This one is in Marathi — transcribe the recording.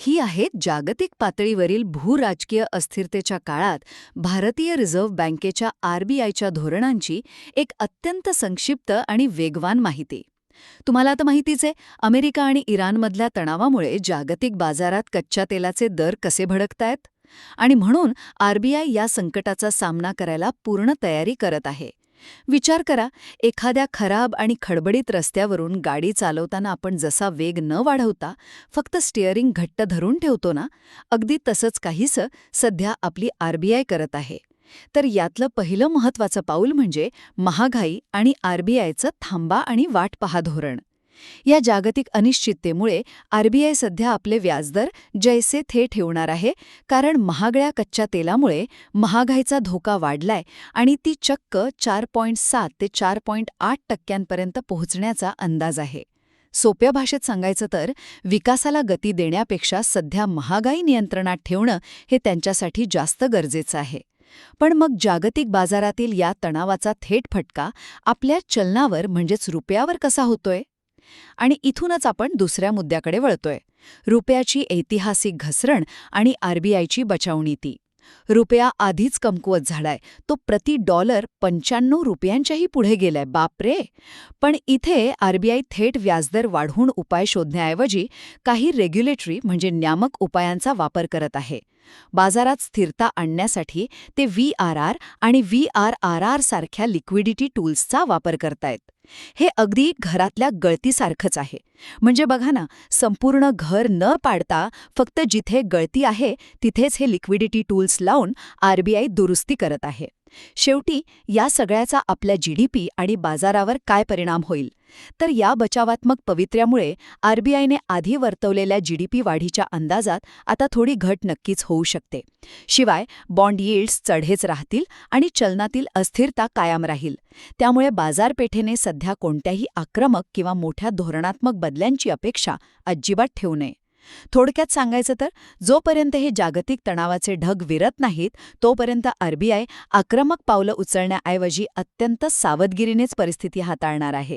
ही आहेत जागतिक पातळीवरील भूराजकीय अस्थिरतेच्या काळात भारतीय रिझर्व्ह बँकेच्या आरबीआयच्या धोरणांची एक अत्यंत संक्षिप्त आणि वेगवान माहिती. तुम्हाला आता माहितीच आहे, अमेरिका आणि इराणमधल्या तणावामुळे जागतिक बाजारात कच्च्या तेलाचे दर कसे भडकतायत. आणि म्हणून आरबीआय या संकटाचा सामना करायला पूर्ण तयारी करत आहे. विचार करा, एखाद्या खराब आणि खडबडीत रस्त्यावरून गाडी चालवताना आपण जसा वेग न वाढवता फक्त स्टिअरिंग घट्ट धरून ठेवतो ना, अगदी तसंच काहीसं सध्या आपली आरबीआय करत आहे. तर यातलं पहिलं महत्त्वाचं पाऊल म्हणजे महागाई आणि आरबीआयचं थांबा आणि वाट पहा धोरण. या जागतिक अनिश्चिततेमुळे आरबीआय सध्या आपले व्याजदर जैसे थे ठेवणार आहे, कारण महागड्या कच्च्या तेलामुळे महागाईचा धोका वाढलाय आणि ती चक्क 4.7 ते 4.8% पोहोचण्याचा अंदाज आहे. सोप्या भाषेत सांगायचं तर विकासाला गती देण्यापेक्षा सध्या महागाई नियंत्रणात ठेवणं हे त्यांच्यासाठी जास्त गरजेचं आहे. पण मग जागतिक बाजारातील या तणावाचा थेट फटका आपल्या चलनावर म्हणजेच रुपयावर कसा होतोय? आणि इथूनच आपण दुसऱ्या मुद्द्याकडे वळतोय, रुपयाची ऐतिहासिक घसरण आणि आरबीआयची बचाव नीती. रुपया आधीच कमकुवत झालाय, तो प्रति डॉलर 95 रुपयांच्याही पुढे गेलाय, बापरे. पण इथे आरबीआय थेट व्याजदर वाढवून उपाय शोधण्याऐवजी काही रेग्युलेटरी म्हणजे नियामक उपायांचा वापर करत आहे. बाजारात स्थिरता आणण्यासाठी ते व्हीआरआर आणि व्हीआरआरआर सारख्या लिक्विडिटी टूल्सचा वापर करतायत. हे अगदी घरातल्या गळतीसारखंच आहे. म्हणजे बघा ना, संपूर्ण घर न पाडता फक्त जिथे गळती आहे तिथेच हे लिक्विडिटी टूल्स लावून आरबीआय दुरुस्ती करत आहे. शेवटी या सगळ्याचा आपल्या जीडीपी आणि बाजारावर काय परिणाम होईल? तर या बचावात्मक पवित्र्यामुळे आरबीआयने आधी वर्तवलेल्या जीडीपी वाढीच्या अंदाजात आता थोडी घट नक्कीच होऊ शकते. शिवाय बॉन्ड यील्ड्स चढेच राहतील आणि चलनातील अस्थिरता कायम राहील. त्यामुळे बाजारपेठेने सध्या कोणत्याही आक्रमक किंवा मोठ्या धोरणात्मक बदल्यांची अपेक्षा अजिबात ठेवू नये. थोडक्यात सांगायचं तर जोपर्यंत हे जागतिक तणावाचे ढग विरत नाहीत, तोपर्यंत आरबीआय आक्रमक पावलं उचलण्याऐवजी अत्यंत सावधगिरीनेच परिस्थिती हाताळणार आहे.